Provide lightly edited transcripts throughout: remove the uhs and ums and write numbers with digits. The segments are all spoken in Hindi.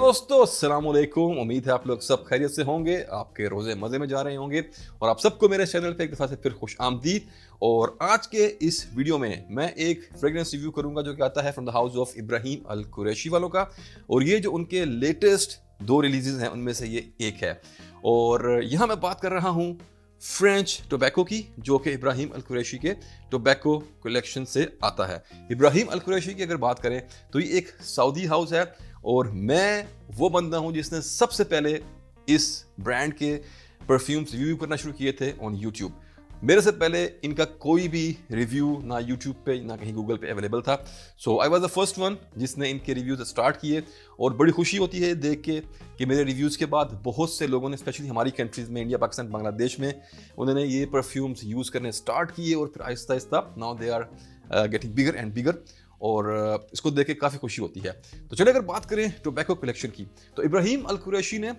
दोस्तों, अस्सलाम वालेकुम। उम्मीद है आप लोग सब खैरियत से होंगे, आपके रोज़े मज़े में जा रहे होंगे और आप सबको मेरे चैनल पे एक दफ़ा से फिर खुश आमदीद। और आज के इस वीडियो में मैं एक फ्रेगरेंस रिव्यू करूंगा जो कि आता है from the house of Ibrahim Al Qureshi वालों का। और ये जो उनके लेटेस्ट 2 रिलीजेस हैं उनमें से ये एक है। और यहाँ मैं बात कर रहा हूँ फ्रेंच टोबैको की, जो कि इब्राहिम अल कुरैशी के टोबैको कलेक्शन से आता है। इब्राहिम अल कुरैशी की अगर बात करें तो ये एक सऊदी हाउस है और मैं वो बंदा हूँ जिसने सबसे पहले इस ब्रांड के परफ्यूम्स रिव्यू करना शुरू किए थे ऑन यूट्यूब। मेरे से पहले इनका कोई भी रिव्यू ना यूट्यूब पे ना कहीं गूगल पे अवेलेबल था। So I was the first one जिसने इनके रिव्यूज स्टार्ट किए। और बड़ी खुशी होती है देख के कि मेरे रिव्यूज़ के बाद बहुत से लोगों ने, स्पेशली हमारी कंट्रीज़ में, इंडिया, पाकिस्तान, बांग्लादेश में, उन्होंने ये परफ्यूम्स यूज़ करने स्टार्ट किए और फिर आहिस्ता आहिस्ता now they are getting bigger and bigger. और इसको देख के काफ़ी खुशी होती है। तो चलिए अगर बात करें टोबैको कलेक्शन की, तो इब्राहिम अल कुरैशी ने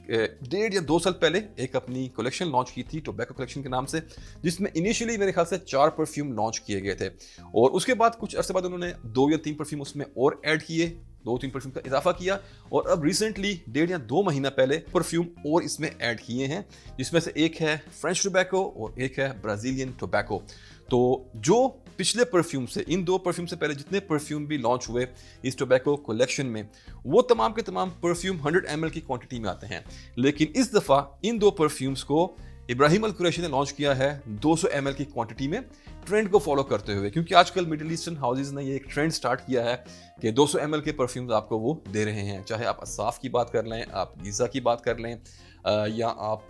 1.5 या 2 साल पहले एक अपनी कलेक्शन लॉन्च की थी टोबैको कलेक्शन के नाम से, जिसमें इनिशियली मेरे ख्याल से 4 परफ्यूम लॉन्च किए गए थे। और उसके बाद कुछ अर्से बाद उन्होंने 2 या 3 परफ्यूम उसमें और ऐड किए, 2-3 परफ्यूम का इजाफा किया। और अब रिसेंटली 1.5 या 2 महीना पहले परफ्यूम और इसमें ऐड किए हैं, जिसमें से एक है फ्रेंच टोबैको और एक है ब्राजीलियन टोबैको। तो जो पिछले परफ्यूम से, इन 2 परफ्यूम से पहले जितने परफ्यूम भी लॉन्च हुए इस टोबैको कलेक्शन में, वो तमाम के तमाम परफ्यूम 100 ml की क्वांटिटी में आते हैं। लेकिन इस दफ़ा इन 2 परफ्यूम्स को इब्राहिम अल कुरैशी ने लॉन्च किया है 200 ml की क्वांटिटी में, ट्रेंड को फॉलो करते हुए। क्योंकि आजकल मिडिल ईस्टर्न हाउसेज ने ये एक ट्रेंड स्टार्ट किया है कि 200 ml के परफ्यूम्स आपको वो दे रहे हैं। चाहे आप असाफ की बात कर लें, आप गीज़ा की बात कर लें, या आप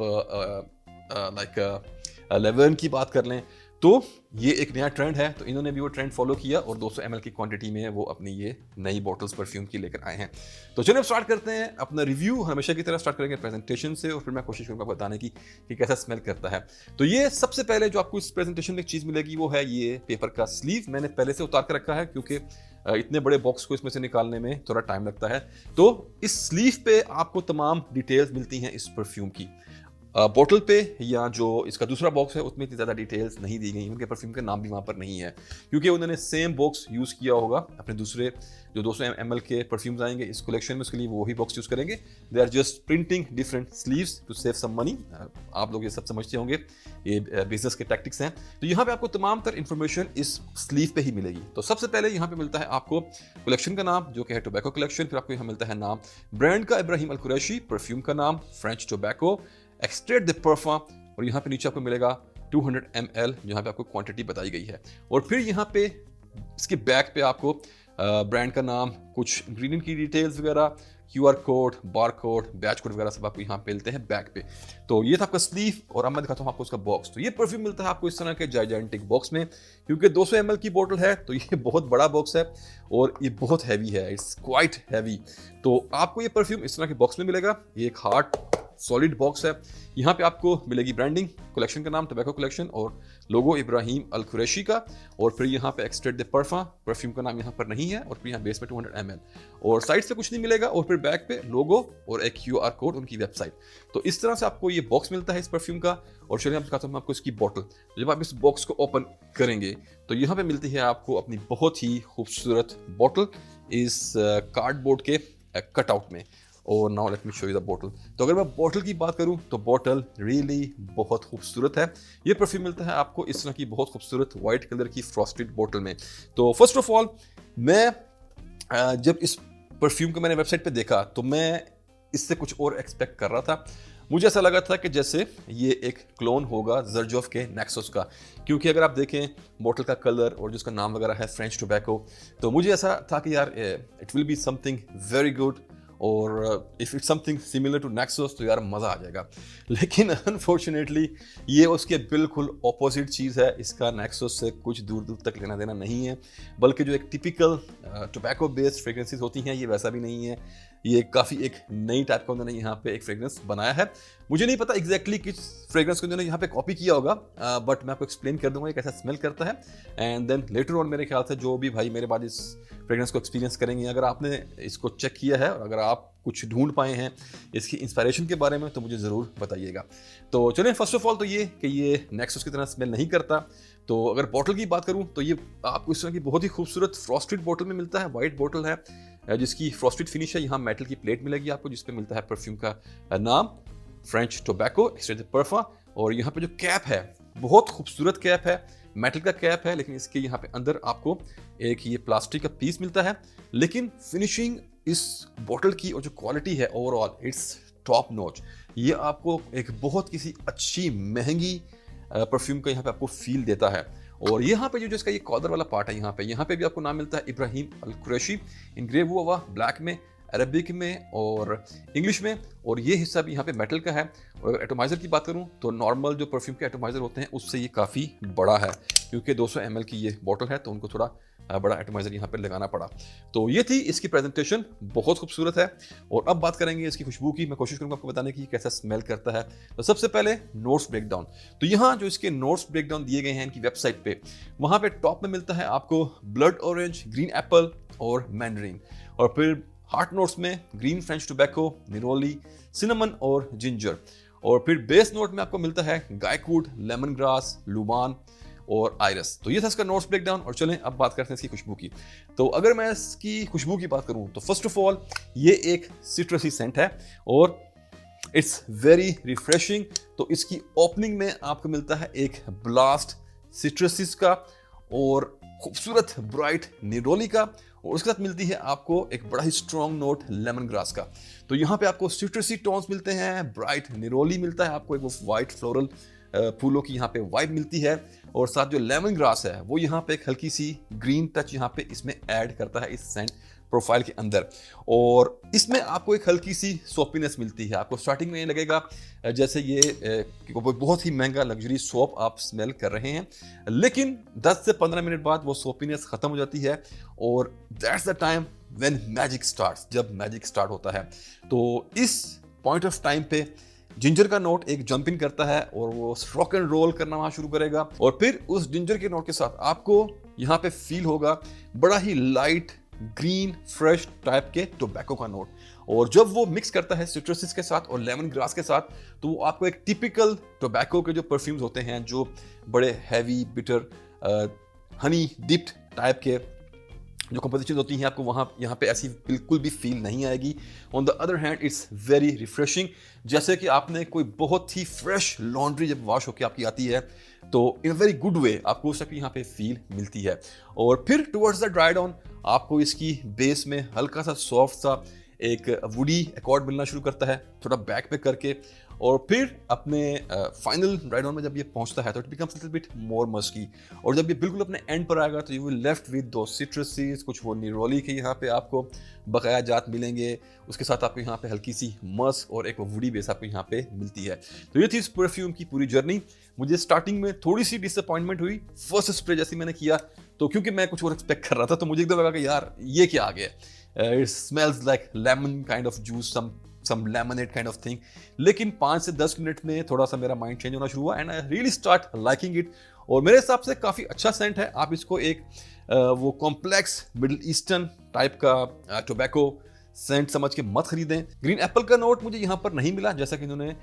लेवन की बात कर लें, तो ये एक नया ट्रेंड है। तो इन्होंने भी वो ट्रेंड फॉलो किया और 200 ml की क्वांटिटी में वो अपनी ये नई बॉटल्स परफ्यूम की लेकर आए हैं। तो चलिए अब स्टार्ट करते हैं अपना रिव्यू। हमेशा की तरह स्टार्ट करेंगे प्रेजेंटेशन से और फिर मैं कोशिश करूंगा बताने की कि कैसा स्मेल करता है। तो ये सबसे पहले जो आपको इस प्रेजेंटेशन में एक चीज़ मिलेगी वो है ये पेपर का स्लीव। मैंने पहले से उतार कर रखा है क्योंकि इतने बड़े बॉक्स को इसमें से निकालने में थोड़ा टाइम लगता है। तो इस स्लीव पे आपको तमाम डिटेल्स मिलती हैं इस परफ्यूम की। बॉटल पे या जो इसका दूसरा बॉक्स है उसमें इतनी ज़्यादा डिटेल्स नहीं दी गई। उनके परफ्यूम के नाम भी वहाँ पर नहीं है क्योंकि उन्होंने सेम बॉक्स यूज़ किया होगा अपने दूसरे जो 200 ml के परफ्यूम्स आएंगे इस कलेक्शन में, उसके लिए वो वही बॉक्स यूज़ करेंगे। They are just printing different sleeves to save some money. आप लोग ये सब समझते होंगे, ये बिजनेस के टैक्टिक्स हैं। तो यहाँ पे आपको तमाम तर इन्फॉर्मेशन इस स्लीव पे ही मिलेगी। तो सबसे पहले यहाँ पे मिलता है आपको कलेक्शन का नाम जो कि है टोबैको कलेक्शन। फिर आपको यहाँ मिलता है नाम ब्रांड का इब्राहिम अल कुरैशी, परफ्यूम का नाम French tobacco, extract the perfume, और यहाँ पे नीचे आपको मिलेगा 200 ml जहाँ पे आपको क्वांटिटी बताई गई है। और फिर यहाँ पे इसके बैक पे आपको ब्रांड का नाम, कुछ इंग्रेडिएंट की डिटेल्स वगैरह, QR code, bar code, batch code वगैरह सब आपको यहाँ पे मिलते हैं बैक पे। तो ये था आपका स्लीव। और अब मैं दिखाता हूँ आपको उसका बॉक्स। तो ये परफ्यूम मिलता है आपको इस तरह के जाइजेंटिक बॉक्स में, क्योंकि 200 ml की बोतल है तो ये बहुत बड़ा बॉक्स है और ये बहुत हैवी है, इट्स क्वाइट हैवी। तो आपको ये परफ्यूम इस तरह के बॉक्स में मिलेगा। ये एक हार्ड सॉलिड बॉक्स है। यहाँ पे आपको मिलेगी ब्रांडिंग, कलेक्शन का नाम टोबैको कलेक्शन और लोगो इब्राहिम अल कुरैशी का। और फिर यहाँ पे एक्सट्रैक्ट द परफ्यूम, परफ्यूम का नाम यहाँ पर नहीं है। और फिर यहाँ बेस पे 200 ml और साइड से कुछ नहीं मिलेगा। और फिर बैक पे लोगो और एक QR कोड, उनकी वेबसाइट। तो इस तरह से आपको ये बॉक्स मिलता है इस परफ्यूम का। और चलिए मैं दिखाता हूँ आपको इसकी बॉटल। जब आप इस बॉक्स को ओपन करेंगे तो यहाँ पे मिलती है आपको अपनी बहुत ही खूबसूरत बॉटल इस कार्डबोर्ड के कटआउट में। और now let me show you the bottle. तो अगर मैं बॉटल की बात करूं तो बॉटल रियली बहुत खूबसूरत है। ये परफ्यूम मिलता है आपको इस तरह की बहुत खूबसूरत वाइट कलर की फ्रॉस्टेड बॉटल में। तो फर्स्ट ऑफ ऑल मैं जब इस परफ्यूम को मैंने वेबसाइट पे देखा तो मैं इससे कुछ और एक्सपेक्ट कर रहा था। मुझे ऐसा लगा था कि जैसे ये एक क्लोन होगा ज़र्जोफ के नेक्सस का, क्योंकि अगर आप देखें बॉटल का कलर और जिसका नाम वगैरह है फ्रेंच टोबैको, तो मुझे ऐसा था कि यार it will be something very good और if it's something similar to Nexus तो यार मज़ा आ जाएगा। लेकिन अनफॉर्चुनेटली ये उसके बिल्कुल ऑपोजिट चीज़ है। इसका नेक्सस से कुछ दूर दूर तक लेना देना नहीं है, बल्कि जो एक टिपिकल टोबैको बेस्ड फ्रेगरेंसेस होती हैं ये वैसा भी नहीं है। ये काफ़ी एक नई टाइप का उन्होंने यहाँ पे एक फ्रेगरेंस बनाया है। मुझे नहीं पता एग्जैक्टली किस फ्रेगरेंस को उन्होंने यहाँ पे कॉपी किया होगा, बट मैं आपको एक्सप्लेन कर दूंगा ये कैसा स्मेल करता है। एंड देन लेटर ऑन मेरे ख्याल से जो भी भाई मेरे बाद इस फ्रेगरेंस को एक्सपीरियंस करेंगे, अगर आपने इसको चेक किया है और अगर आप कुछ ढूंढ पाए हैं इसकी इंस्पायरेशन के बारे में तो मुझे ज़रूर बताइएगा। तो चलिए फर्स्ट ऑफ ऑल तो ये कि ये नेक्सस की तरह स्मेल नहीं करता, तो अगर बॉटल की बात करूं तो ये आपको इस तरह की बहुत ही खूबसूरत फ्रॉस्टेड बॉटल में मिलता है। वाइट बॉटल है जिसकी फ्रॉस्टेड फिनिश है। यहाँ मेटल की प्लेट मिलेगी आपको जिसपे मिलता है परफ्यूम का नाम, फ्रेंच टोबैको एक्सट्रैक्टेड परफा। और यहाँ पे जो कैप है बहुत खूबसूरत कैप है, मेटल का कैप है, लेकिन इसके यहाँ पे अंदर आपको एक ये प्लास्टिक का पीस मिलता है। लेकिन फिनिशिंग इस बॉटल की और जो क्वालिटी है ओवरऑल इट्स टॉप नॉच। ये आपको एक बहुत किसी अच्छी महंगी परफ्यूम का यहाँ पे आपको फील देता है। और यहाँ पे जो इसका ये कॉलर वाला पार्ट है, यहाँ पे भी आपको नाम मिलता है इब्राहिम अल कुरैशी, इनग्रेव हुआ ब्लैक में, अरबिक में और इंग्लिश में। और ये हिस्सा भी यहाँ पे मेटल का है। और अगर एटोमाइज़र की बात करूँ तो नॉर्मल जो परफ्यूम के एटोमाइज़र होते हैं उससे ये काफ़ी बड़ा है, क्योंकि 200 ml की ये बॉटल है तो उनको थोड़ा बड़ा एटोमाइज़र यहाँ पे लगाना पड़ा। तो ये थी इसकी प्रेजेंटेशन, बहुत खूबसूरत है। और अब बात करेंगे इसकी खुशबू की। मैं कोशिश करूँगा आपको बताने की कैसा स्मेल करता है। तो सबसे पहले नोट्स ब्रेकडाउन। तो यहाँ जो इसके नोट्स ब्रेकडाउन दिए गए हैं इनकी वेबसाइट पे, वहाँ पे टॉप में मिलता है आपको ब्लड ऑरेंज, ग्रीन एप्पल और मैंडरिन। और फिर हार्ट नोट्स में ग्रीन फ्रेंच टोबैको, निरोली, सिनेमन और जिंजर। और फिर बेस नोट में आपको मिलता है गायकवुड, लेमन ग्रास, लुबान और आयरस। तो ये था इसका नोट्स ब्रेकडाउन। और चलें अब बात करते हैं इसकी खुशबू की। तो अगर मैं इसकी खुशबू की बात करूं तो फर्स्ट ऑफ ऑल ये एक सिट्रसी सेंट है और इट्स वेरी रिफ्रेशिंग। तो इसकी ओपनिंग में आपको मिलता है एक ब्लास्ट सिट्रसिस का और खूबसूरत ब्राइट निरोली का, और उसके साथ मिलती है आपको एक बड़ा ही स्ट्रॉन्ग नोट लेमन ग्रास का। तो यहाँ पे आपको सिट्रसी टोन्स मिलते हैं, ब्राइट निरोली मिलता है आपको, एक वो वाइट फ्लोरल फूलों की यहाँ पे वाइब मिलती है। और साथ जो लेमन ग्रास है वो यहाँ पे एक हल्की सी ग्रीन टच यहाँ पे इसमें ऐड करता है इस सेंट प्रोफाइल के अंदर। और इसमें आपको एक हल्की सी सोपीनेस मिलती है। आपको स्टार्टिंग में ये लगेगा जैसे ये बहुत ही महंगा लग्जरी सोप आप स्मेल कर रहे हैं, लेकिन 10 से 15 मिनट बाद वो सोपीनेस खत्म हो जाती है और that's the time when magic starts, जब मैजिक स्टार्ट होता है। तो इस पॉइंट ऑफ टाइम पे जिंजर का नोट एक जंप इन करता है और वो रॉक एंड रोल करना वहां शुरू करेगा। और फिर उस जिंजर के नोट के साथ आपको यहाँ पे फील होगा बड़ा ही लाइट ग्रीन फ्रेश टाइप के टोबैको का नोट। और जब वो मिक्स करता है सिट्रसिस के साथ और लेमन ग्रास के साथ तो वो आपको एक टिपिकल टोबैको के जो परफ्यूम्स होते हैं जो बड़े heavy bitter Honey dipped type के जो कंपोजिशन होती हैं आपको वहाँ यहाँ पे ऐसी बिल्कुल भी फील नहीं आएगी। On the other hand it's very refreshing, जैसे कि आपने कोई बहुत ही फ्रेश लॉन्ड्री जब वॉश होकर आपकी आती है तो इन अ वेरी गुड वे आपको उसकी यहाँ पे फील मिलती है। और फिर टुवर्ड्स द ड्राई डाउन आपको इसकी बेस में हल्का सा सॉफ्ट सा एक वुडी अकॉर्ड मिलना शुरू करता है, थोड़ा बैक पे करके। और फिर अपने फाइनल ड्राई डाउन में जब ये पहुंचता है तो it becomes little bit more musky. और जब ये बिल्कुल अपने एंड पर आएगा तो यू विल लेफ्ट विद दो सिट्रसीज, कुछ वो निरोली के यहाँ पे आपको बकाया जात मिलेंगे, उसके साथ आपको यहाँ पे हल्की सी मस्क और एक वुडी बेस आपको यहाँ पे मिलती है। तो ये थी इस परफ्यूम की पूरी जर्नी। मुझे स्टार्टिंग में थोड़ी सी डिसअपॉइंटमेंट हुई फर्स्ट स्प्रे जैसे मैंने किया, तो क्योंकि मैं कुछ और एक्सपेक्ट कर रहा था तो मुझे एकदम लगा कि यार ये क्या आ गया, it smells like lemon kind of juice, some lemonade kind of thing। लेकिन 5 से 10 मिनट में थोड़ा सा मेरा माइंड चेंज होना शुरू हुआ and I really start liking it. और मेरे हिसाब से काफ़ी अच्छा सेंट है। आप इसको एक वो कॉम्प्लेक्स मिडिल ईस्टर्न टाइप का टोबैको सेंट समझ के मत खरीदें। ग्रीन एप्पल का नोट मुझे यहाँ पर नहीं मिला, जैसा कि इन्होंने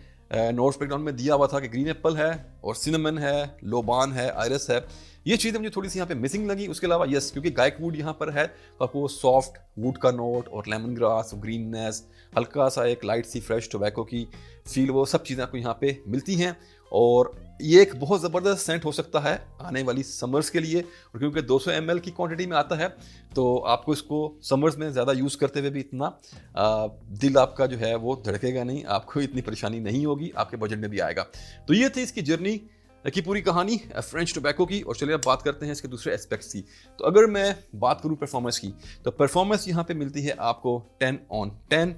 नोट्स ब्रेकडाउन में दिया हुआ था कि ग्रीन एप्पल है और सिनेमन है, लोबान है, आयरस है। ये चीज़ें मुझे थोड़ी सी यहाँ पे मिसिंग लगी। उसके अलावा यस, क्योंकि गायकवुड यहाँ पर है तो आपको सॉफ्ट वुड का नोट और लेमन ग्रास, ग्रीननेस, हल्का सा एक लाइट सी फ्रेश टोबैको की फील, वो सब चीज़ें आपको यहाँ पे मिलती हैं। और ये एक बहुत ज़बरदस्त सेंट हो सकता है आने वाली समर्स के लिए। और क्योंकि 200 ml की क्वांटिटी में आता है तो आपको इसको समर्स में ज़्यादा यूज़ करते हुए भी इतना दिल आपका जो है वो धड़केगा नहीं, आपको इतनी परेशानी नहीं होगी, आपके बजट में भी आएगा। तो ये थी इसकी जर्नी की पूरी कहानी फ्रेंच टोबैको की। और चलिए अब बात करते हैं इसके दूसरे एस्पेक्ट्स की। तो अगर मैं बात करूं परफॉर्मेंस की तो परफॉर्मेंस यहाँ पे मिलती है आपको 10/10।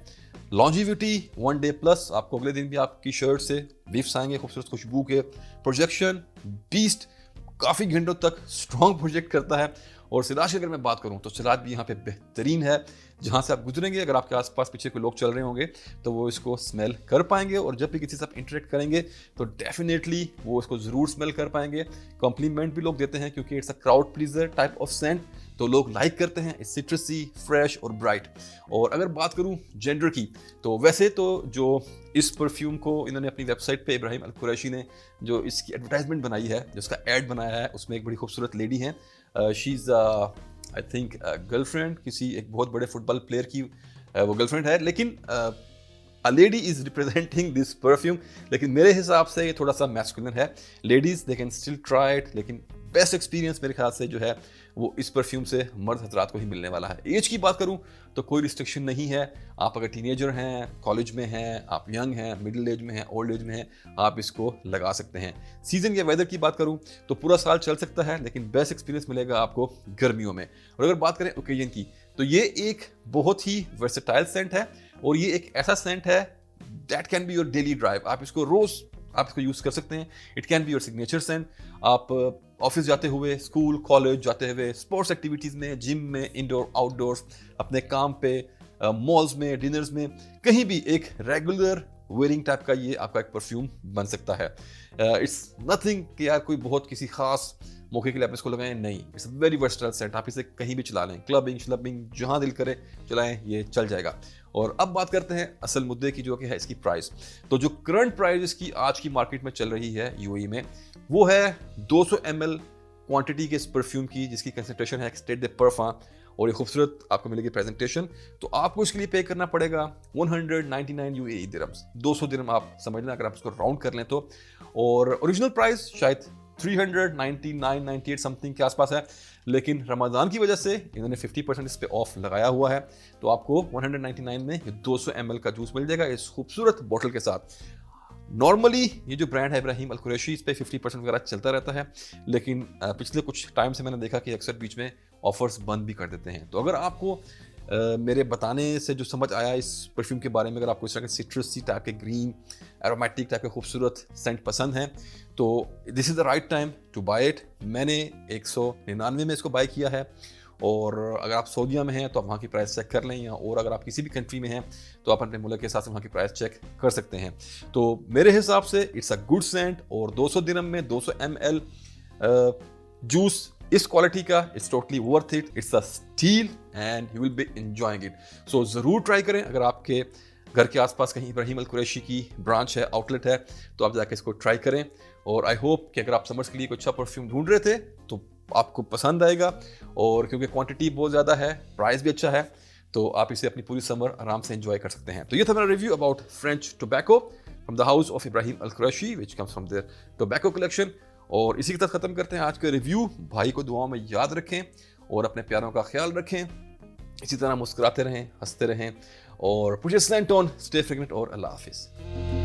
लॉन्जिविटी 1 डे प्लस, आपको अगले दिन भी आपकी शर्ट से विफ्स आएंगे खूबसूरत खुशबू के। प्रोजेक्शन बीस्ट, काफ़ी घंटों तक स्ट्रॉन्ग प्रोजेक्ट करता है। और सिराज की अगर मैं बात करूं तो सिराज भी यहाँ पे बेहतरीन है। जहाँ से आप गुजरेंगे, अगर आपके आसपास पीछे कोई लोग चल रहे होंगे तो वो इसको स्मेल कर पाएंगे, और जब भी किसी से आप इंटरेक्ट करेंगे तो डेफिनेटली वो इसको ज़रूर स्मेल कर पाएंगे। कॉम्प्लीमेंट भी लोग देते हैं क्योंकि it's a crowd pleaser type of scent. तो लोग लाइक करते हैं, सिट्रसी, फ्रेश और ब्राइट। और अगर बात करूं जेंडर की, तो वैसे तो जो इस परफ्यूम को इन्होंने अपनी वेबसाइट पे इब्राहिम अल कुरैशी ने जो इसकी एडवर्टाइजमेंट बनाई है, जो इसका एड बनाया है, उसमें एक बड़ी खूबसूरत लेडी है। She is I think girlfriend किसी एक बहुत बड़े फुटबॉल प्लेयर की वो गर्लफ्रेंड है, लेकिन a lady is representing this perfume, लेकिन मेरे हिसाब से ये थोड़ा सा मैस्कुलिन है। Ladies they can still try it, लेकिन बेस्ट एक्सपीरियंस मेरे ख्याल से जो है वो इस परफ्यूम से मर्द हजरात को ही मिलने वाला है। एज की बात करूं तो कोई रिस्ट्रिक्शन नहीं है। आप अगर टीनेजर हैं, कॉलेज में हैं, आप यंग हैं, मिडिल एज में हैं, ओल्ड एज में हैं, आप इसको लगा सकते हैं। सीजन या वेदर की बात करूं तो पूरा साल चल सकता है, लेकिन बेस्ट एक्सपीरियंस मिलेगा आपको गर्मियों में। और अगर बात करें ओकेजन की, तो ये एक बहुत ही वर्सेटाइल सेंट है और ये एक ऐसा सेंट है that can be your daily drive. आप इसको रोज आप इसको यूज कर सकते हैं। It can be your signature scent. आप ऑफिस जाते हुए, स्कूल कॉलेज जाते हुए, स्पोर्ट्स एक्टिविटीज में, जिम में, इंडोर आउटडोर्स, अपने काम पे, मॉल्स में, डिनर्स में, कहीं भी एक रेगुलर वेयरिंग टाइप का ये आपका एक परफ्यूम बन सकता है। इट्स नथिंग कि यार कोई बहुत किसी खास मौके के लिए आप इसको लगाएं, नहीं। It's very versatile set. आप इसे कहीं भी चला लें, क्लबिंग श्लबिंग जहां दिल करे चलाएं, ये चल जाएगा। और अब बात करते हैं असल मुद्दे की, जो कि है इसकी प्राइस। तो जो करंट प्राइस इसकी आज की मार्केट में चल रही है यूएई में, वो है 200 ml क्वांटिटी के इस परफ्यूम की, जिसकी कंसंट्रेशन है स्टेट दे परफा, और ये खूबसूरत आपको मिलेगी प्रेजेंटेशन। तो आपको इसके लिए पे करना पड़ेगा 199 यूएई दिरहम्स, 200 दिरहम आप समझ लें अगर आप इसको राउंड कर लें तो। और ओरिजिनल प्राइस शायद 399-98 समथिंग के आसपास है, लेकिन रमज़ान की वजह से इन्होंने 50% इस पे ऑफ लगाया हुआ है। तो आपको 199 में 200 ml का जूस मिल जाएगा इस खूबसूरत बोतल के साथ। नॉर्मली ये जो ब्रांड है इब्राहिम अल कुरैशी, इस पे 50% वगैरह चलता रहता है, लेकिन पिछले कुछ टाइम से मैंने देखा कि अक्सर बीच में ऑफर्स बंद भी कर देते हैं। तो अगर आपको मेरे बताने से जो समझ आया इस परफ्यूम के बारे में, अगर आपको इस तरह के सिट्रसी टाइप के, ग्रीन एरोमेटिक टाइप के खूबसूरत सेंट पसंद हैं, तो this is the right time to buy it. मैंने 199 में इसको बाय किया है, और अगर आप सऊदीया में हैं तो आप वहाँ की प्राइस चेक कर लें, या और अगर आप किसी भी कंट्री में हैं तो आप अपने मुल्क के हिसाब से वहाँ की प्राइस चेक कर सकते हैं। तो मेरे हिसाब से इट्स अ गुड सेंट, और 200 दिरहम में 200 ml जूस इस क्वालिटी का, it's totally worth it. It's a steal and you will be enjoying it. So ज़रूर ट्राई करें। अगर आपके घर के आसपास कहीं इब्राहिम अल कुरैशी की ब्रांच है, आउटलेट है, तो आप जाकर इसको ट्राई करें। और आई होप कि अगर आप समर्स के लिए कोई अच्छा परफ्यूम ढूंढ रहे थे तो आपको पसंद आएगा, और क्योंकि क्वांटिटी बहुत ज़्यादा है, प्राइस भी अच्छा है, तो आप इसे अपनी पूरी समर आराम से एंजॉय कर सकते हैं। तो ये था मेरा review about French tobacco from the house of Ibrahim Al Qureshi, which comes from their tobacco collection. और इसी के साथ ख़त्म करते हैं आज का रिव्यू। भाई को दुआओं में याद रखें और अपने प्यारों का ख्याल रखें। इसी तरह मुस्कुराते रहें, हंसते रहें, और push slant on, stay fragrant, और अल्लाह हाफिज़।